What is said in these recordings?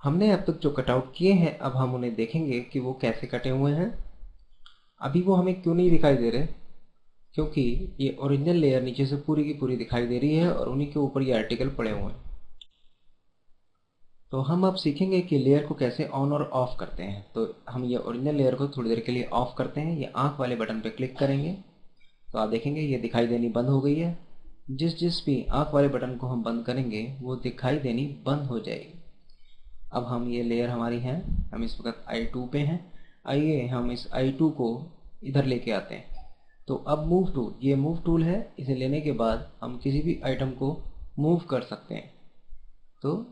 हमने अब तक जो कटआउट किए हैं अब हम उन्हें देखेंगे कि वो कैसे कटे हुए हैं। अभी वो हमें क्यों नहीं दिखाई दे रहे, क्योंकि ये ओरिजिनल लेयर नीचे से पूरी की पूरी दिखाई दे रही है और उन्हीं के ऊपर ये आर्टिकल पड़े हुए हैं। तो हम अब सीखेंगे कि लेयर को कैसे ऑन और ऑफ करते हैं। तो हम ये ओरिजिनल लेयर को थोड़ी देर के लिए ऑफ करते हैं। ये आंख वाले बटन पर क्लिक करेंगे तो आप देखेंगे ये दिखाई देनी बंद हो गई है। जिस जिस भी आंख वाले बटन को हम बंद करेंगे वो दिखाई देनी बंद हो जाएगी। अब हम ये लेयर हमारी है, हम इस वक्त I2 पे हैं। आइए हम इस I2 को इधर लेके आते हैं। तो अब मूव टूल, ये मूव टूल है, इसे लेने के बाद हम किसी भी आइटम को मूव कर सकते हैं। तो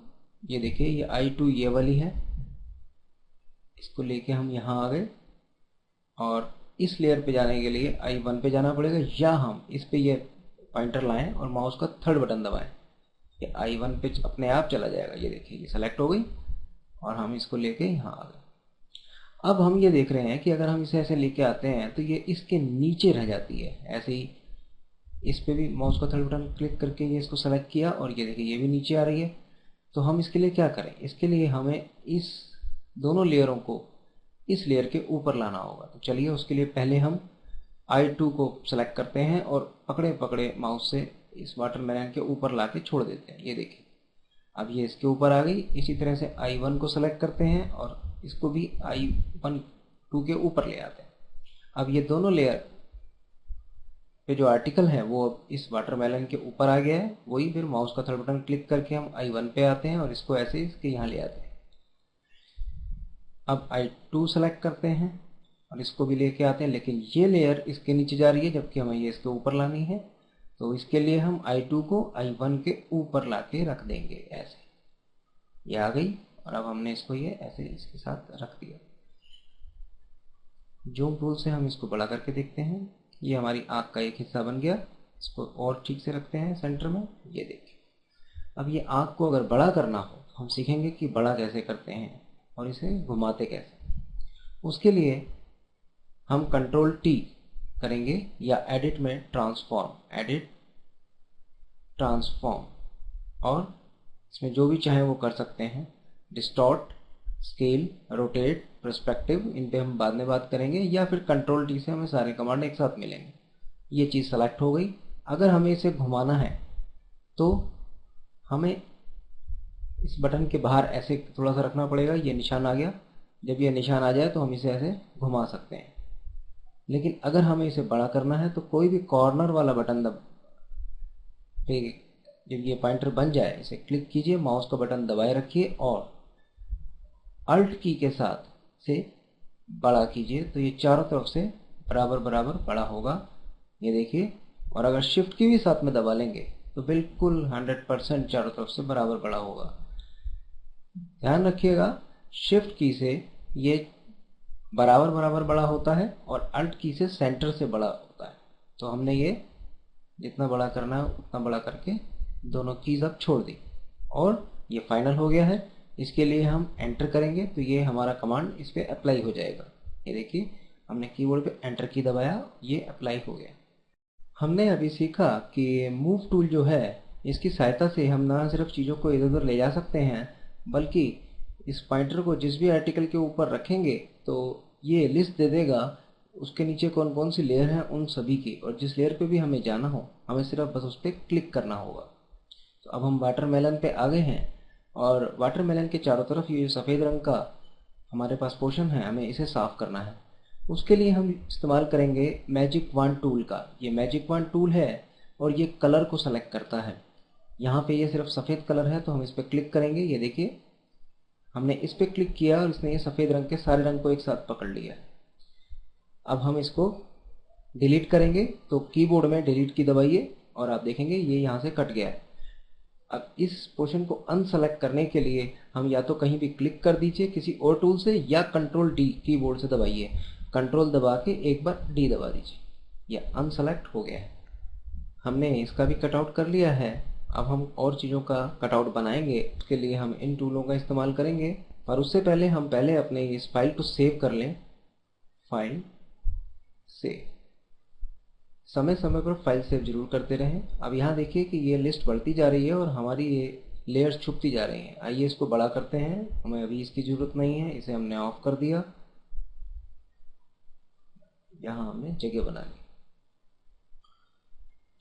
ये देखिए ये I2 ये वाली है, इसको लेके हम यहाँ आ गए और इस लेयर पे जाने के लिए I1 पे जाना पड़ेगा, या हम इस पे ये पॉइंटर लाएं और माउस का थर्ड बटन दबाएं। ये I1 पे अपने आप चला जाएगा। ये देखिए ये सेलेक्ट हो गई और हम इसको लेके यहाँ आ गए। अब हम ये देख रहे हैं कि अगर हम इसे ऐसे लेके आते हैं तो ये इसके नीचे रह जाती है। ऐसे ही इस पे भी माउस का थर्ड बटन क्लिक करके ये इसको सेलेक्ट किया और ये देखिए ये भी नीचे आ रही है। तो हम इसके लिए क्या करें, इसके लिए हमें इस दोनों लेयरों को इस लेयर के ऊपर लाना होगा। तो चलिए उसके लिए पहले हम I2 को सेलेक्ट करते हैं और पकड़े पकड़े माउस से इस वाटरमेलन के ऊपर लाके छोड़ देते हैं। ये देखिए अब ये इसके ऊपर आ गई। इसी तरह से I1 को सेलेक्ट करते हैं और इसको भी I1 2 के ऊपर ले आते हैं। अब ये दोनों लेयर पे जो आर्टिकल है वो अब इस वाटरमेलन के ऊपर आ गया है। वही फिर माउस का थर्ड बटन क्लिक करके हम I1 पे आते हैं और इसको ऐसे इसके यहाँ ले आते हैं। अब I2 सेलेक्ट करते हैं और इसको भी लेके आते हैं, लेकिन ये लेयर इसके नीचे जा रही है जबकि हमें ये इसके ऊपर लानी है। तो इसके लिए हम I2 को I1 के ऊपर लाके रख देंगे। ऐसे ये आ गई और अब हमने इसको ये ऐसे इसके साथ रख दिया। जूम टूल से हम इसको बड़ा करके देखते हैं। ये हमारी आँख का एक हिस्सा बन गया। इसको और ठीक से रखते हैं सेंटर में। ये देखिए अब ये आँख को अगर बड़ा करना हो तो हम सीखेंगे कि बड़ा कैसे करते हैं और इसे घुमाते कैसे। उसके लिए हम कंट्रोल T करेंगे या एडिट में ट्रांसफॉर्म, एडिट ट्रांसफॉर्म, और इसमें जो भी चाहे वो कर सकते हैं। डिस्टॉर्ट, स्केल, रोटेट, पर्सपेक्टिव, इन पे हम बाद में बात करेंगे, या फिर कंट्रोल T से हमें सारे कमांड एक साथ मिलेंगे। ये चीज़ सेलेक्ट हो गई। अगर हमें इसे घुमाना है तो हमें इस बटन के बाहर ऐसे थोड़ा सा रखना पड़ेगा। ये निशान आ गया, जब ये निशान आ जाए तो हम इसे ऐसे घुमा सकते हैं। लेकिन अगर हमें इसे बड़ा करना है तो कोई भी कॉर्नर वाला बटन पे जब ये पॉइंटर बन जाए इसे क्लिक कीजिए, माउस का बटन दबाए रखिए और अल्ट की के साथ से बड़ा कीजिए तो ये चारों तरफ से बराबर बराबर बड़ा होगा। ये देखिए, और अगर शिफ्ट की भी साथ में दबा लेंगे तो बिल्कुल 100% चारों तरफ से बराबर बड़ा होगा। ध्यान रखिएगा शिफ्ट की से ये बराबर बराबर बड़ा होता है और अल्ट की से सेंटर से बड़ा होता है। तो हमने ये जितना बड़ा करना है उतना बड़ा करके दोनों कीज अब छोड़ दी और ये फाइनल हो गया है। इसके लिए हम एंटर करेंगे तो ये हमारा कमांड इस पे अप्लाई हो जाएगा। ये देखिए हमने कीबोर्ड पे एंटर की दबाया, ये अप्लाई हो गया। हमने अभी सीखा कि मूव टूल जो है इसकी सहायता से हम ना सिर्फ चीज़ों को इधर उधर ले जा सकते हैं, बल्कि इस पॉइंटर को जिस भी आर्टिकल के ऊपर रखेंगे तो ये लिस्ट दे देगा उसके नीचे कौन कौन सी लेयर है उन सभी की, और जिस लेयर पे भी हमें जाना हो हमें सिर्फ बस उस पर क्लिक करना होगा। तो अब हम वाटरमेलन पे आ गए हैं और वाटरमेलन के चारों तरफ ये सफ़ेद रंग का हमारे पास पोर्शन है, हमें इसे साफ करना है। उसके लिए हम इस्तेमाल करेंगे मैजिक वॉन्ड टूल का। ये मैजिक वॉन्ड टूल है और ये कलर को सेलेक्ट करता है। यहाँ पे ये सिर्फ सफ़ेद कलर है तो हम इस पर क्लिक करेंगे। ये देखिए हमने इस पर क्लिक किया और इसने ये सफ़ेद रंग के सारे रंग को एक साथ पकड़ लिया। अब हम इसको डिलीट करेंगे तो कीबोर्ड में डिलीट की दबाइए और आप देखेंगे ये यहाँ से कट गया है। अब इस पोर्शन को अनसेलेक्ट करने के लिए हम या तो कहीं भी क्लिक कर दीजिए किसी और टूल से, या कंट्रोल D कीबोर्ड से दबाइए। कंट्रोल दबा के एक बार D दबा दीजिए, यह अनसेलेक्ट हो गया है। हमने इसका भी कटआउट कर लिया है। अब हम और चीज़ों का कटआउट बनाएंगे, उसके लिए हम इन टूलों का इस्तेमाल करेंगे। पर उससे पहले हम अपने इस फाइल को सेव कर लें। फाइल सेव, समय समय पर फाइल सेव जरूर करते रहें। अब यहाँ देखिए कि ये लिस्ट बढ़ती जा रही है और हमारी ये लेयर्स छुपती जा रही हैं। आइए इसको बड़ा करते हैं, हमें अभी इसकी ज़रूरत नहीं है, इसे हमने ऑफ कर दिया। यहाँ हमने जगह बना ली।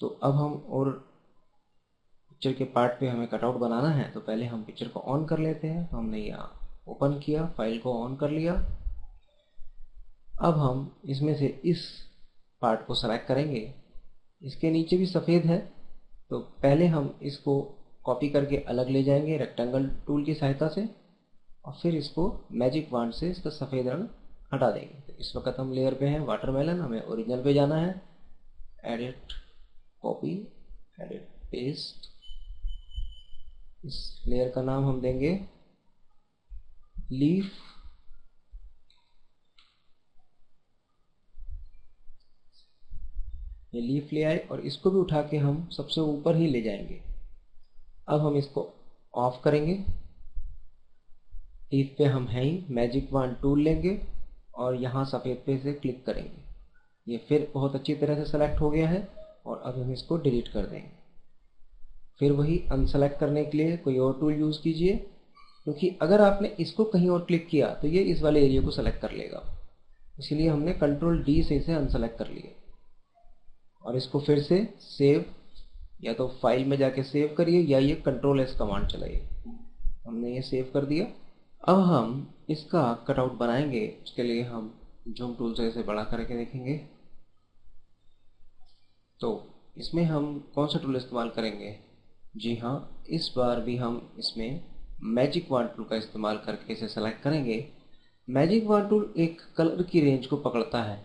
तो अब हम और पिक्चर के पार्ट पे हमें कटआउट बनाना है, तो पहले हम पिक्चर को ऑन कर लेते हैं। तो हमने यहाँ ओपन किया, फाइल को ऑन कर लिया। अब हम इसमें से इस पार्ट को सेलेक्ट करेंगे। इसके नीचे भी सफ़ेद है, तो पहले हम इसको कॉपी करके अलग ले जाएंगे रेक्टेंगल टूल की सहायता से, और फिर इसको मैजिक वांड से इसका सफ़ेद रंग हटा देंगे। तो इस वक्त हम लेयर पे हैं वाटरमेलन, हमें ओरिजिनल पे जाना है। Edit, copy, edit, paste. इस लेयर का नाम हम देंगे लीफ। ये लीफ ले आए और इसको भी उठा के हम सबसे ऊपर ही ले जाएंगे। अब हम इसको ऑफ करेंगे। लीफ पे हम हैं ही, मैजिक वांड टूल लेंगे और यहाँ सफ़ेद पे से क्लिक करेंगे। ये फिर बहुत अच्छी तरह से सेलेक्ट हो गया है और अब हम इसको डिलीट कर देंगे। फिर वही अनसेलेक्ट करने के लिए कोई और टूल यूज़ कीजिए, क्योंकि अगर आपने इसको कहीं और क्लिक किया तो ये इस वाले एरिया को सेलेक्ट कर लेगा। इसीलिए हमने कंट्रोल डी से इसे अनसेलेक्ट कर लिया। और इसको फिर से सेव, या तो फाइल में जाके सेव करिए या ये कंट्रोल एस कमांड चलाइए। हमने ये सेव कर दिया। अब हम इसका कटआउट बनाएंगे। उसके लिए हम जूम टूल से इसे बड़ा करके देखेंगे। तो इसमें हम कौन सा टूल इस्तेमाल करेंगे? जी हाँ, इस बार भी हम इसमें मैजिक वांड टूल का इस्तेमाल करके इसे सेलेक्ट करेंगे। मैजिक वांड टूल एक कलर की रेंज को पकड़ता है।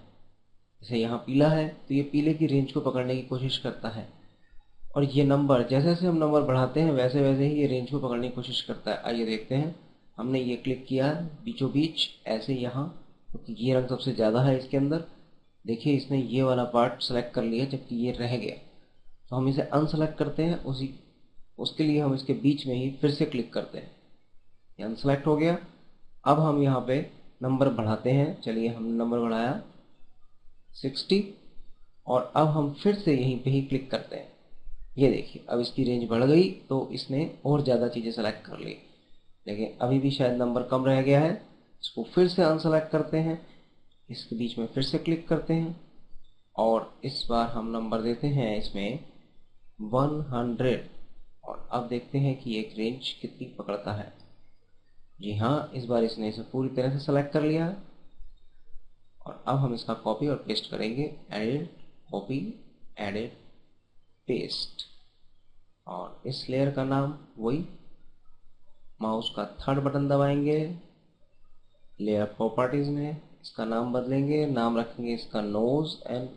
जैसे यहाँ पीला है तो ये पीले की रेंज को पकड़ने की कोशिश करता है, और ये नंबर, जैसे जैसे हम नंबर बढ़ाते हैं वैसे वैसे ही ये रेंज को पकड़ने की कोशिश करता है। आइए देखते हैं। हमने ये क्लिक किया बीचों बीच, ऐसे यहाँ, क्योंकि ये रंग सबसे ज़्यादा है इसके अंदर। देखिए इसने ये वाला पार्ट सेलेक्ट कर लिया जबकि ये रह गया। तो हम इसे अनसेलेक्ट करते हैं, उसके लिए हम इसके बीच में ही फिर से क्लिक करते हैं। ये अनसेलेक्ट हो गया। अब हम यहाँ पे नंबर बढ़ाते हैं। चलिए हमने नंबर बढ़ाया 60, और अब हम फिर से यहीं पे ही क्लिक करते हैं। ये देखिए अब इसकी रेंज बढ़ गई, तो इसने और ज़्यादा चीज़ें सेलेक्ट कर ली। लेकिन अभी भी शायद नंबर कम रह गया है। इसको फिर से अनसेलेक्ट करते हैं, इसके बीच में फिर से क्लिक करते हैं, और इस बार हम नंबर देते हैं इसमें 100। और अब देखते हैं कि एक रेंज कितनी पकड़ता है। जी हाँ, इस बार इसने इसे पूरी तरह से सेलेक्ट कर लिया। और अब हम इसका कॉपी और पेस्ट करेंगे। Edit, copy, edit, paste. और इस लेयर का नाम वही, माउस का थर्ड बटन दबाएंगे, लेयर प्रॉपर्टीज में इसका नाम बदलेंगे, नाम रखेंगे इसका नोज एंड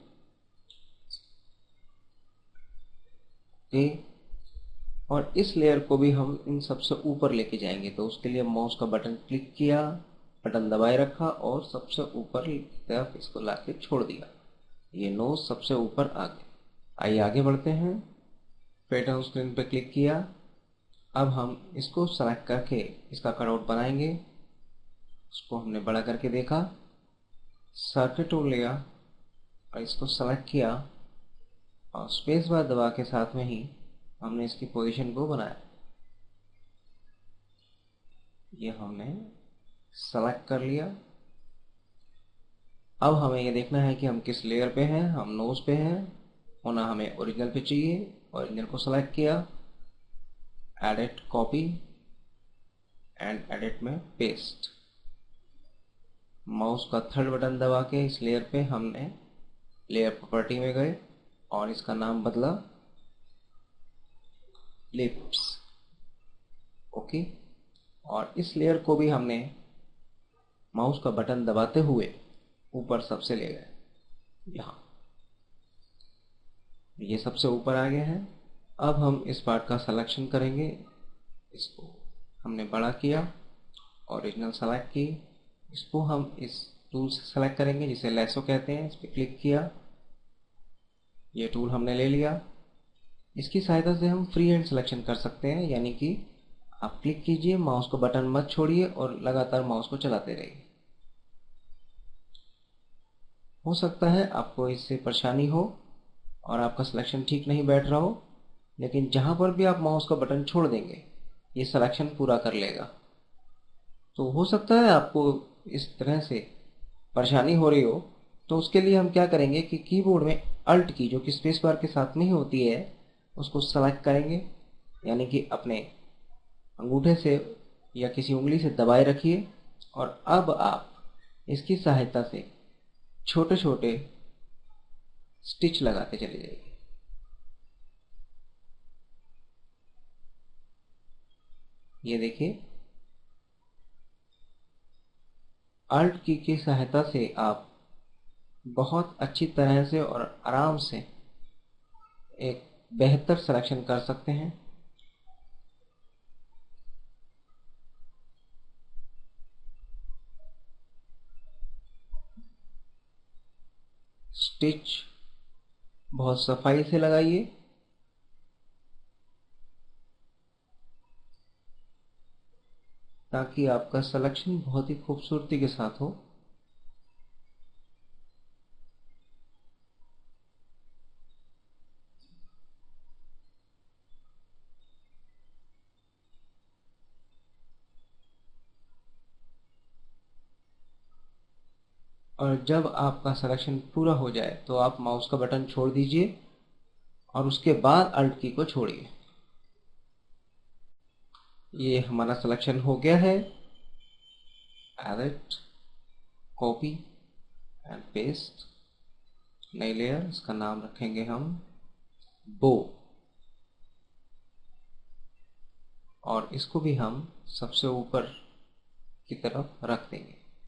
और इस लेयर को भी हम इन सबसे ऊपर लेके जाएंगे। तो उसके लिए माउस का बटन क्लिक किया, बटन दबाए रखा और सबसे ऊपर की तरफ इसको लाके छोड़ दिया। ये नोज सबसे ऊपर आ गया। आइए आगे बढ़ते हैं। पैटर्न स्क्रीन पे क्लिक किया। अब हम इसको सेलेक्ट करके इसका कटआउट बनाएंगे। उसको हमने बड़ा करके देखा, सर्किल टूल लिया और इसको सेलेक्ट किया, और स्पेस बार दबा के साथ में ही हमने इसकी पोजीशन को बनाया। ये हमने सेलेक्ट कर लिया। अब हमें ये देखना है कि हम किस लेयर पे हैं। हम नोज पे हैं, होना हमें ओरिजिनल पे चाहिए। ओरिजिनल को सेलेक्ट किया, एडिट, कॉपी एंड एडिट में पेस्ट। माउस का थर्ड बटन दबा के इस लेयर पे हमने लेयर प्रॉपर्टी में गए और इसका नाम बदला लिप्स। ओके, और इस लेयर को भी हमने माउस का बटन दबाते हुए ऊपर सबसे ले गए। यहाँ ये सबसे ऊपर आ गया है। अब हम इस पार्ट का सिलेक्शन करेंगे। इसको हमने बड़ा किया, ओरिजिनल सेलेक्ट की, इसको हम इस टूल से सेलेक्ट करेंगे जिसे लेसो कहते हैं। इस पर क्लिक किया, ये टूल हमने ले लिया। इसकी सहायता से हम फ्री हैंड सिलेक्शन कर सकते हैं, यानी कि आप क्लिक कीजिए, माउस को बटन मत छोड़िए और लगातार माउस को चलाते रहिए। हो सकता है आपको इससे परेशानी हो और आपका सिलेक्शन ठीक नहीं बैठ रहा हो, लेकिन जहां पर भी आप माउस का बटन छोड़ देंगे ये सिलेक्शन पूरा कर लेगा। तो हो सकता है आपको इस तरह से परेशानी हो रही हो, तो उसके लिए हम क्या करेंगे कि कीबोर्ड में अल्ट की, जो कि स्पेस बार के साथ में ही होती है, उसको सेलेक्ट करेंगे, यानी कि अपने अंगूठे से या किसी उंगली से दबाए रखिए, और अब आप इसकी सहायता से छोटे छोटे स्टिच लगाते चले जाइए। ये देखिए, अल्ट की सहायता से आप बहुत अच्छी तरह से और आराम से एक बेहतर सिलेक्शन कर सकते हैं। स्टिच बहुत सफाई से लगाइए, ताकि आपका सिलेक्शन बहुत ही खूबसूरती के साथ हो। और जब आपका सिलेक्शन पूरा हो जाए तो आप माउस का बटन छोड़ दीजिए और उसके बाद अल्ट की को छोड़िए। ये हमारा सिलेक्शन हो गया है। एडिट, कॉपी एंड पेस्ट, नई लेयर, इसका नाम रखेंगे हम बो, और इसको भी हम सबसे ऊपर की तरफ रख देंगे।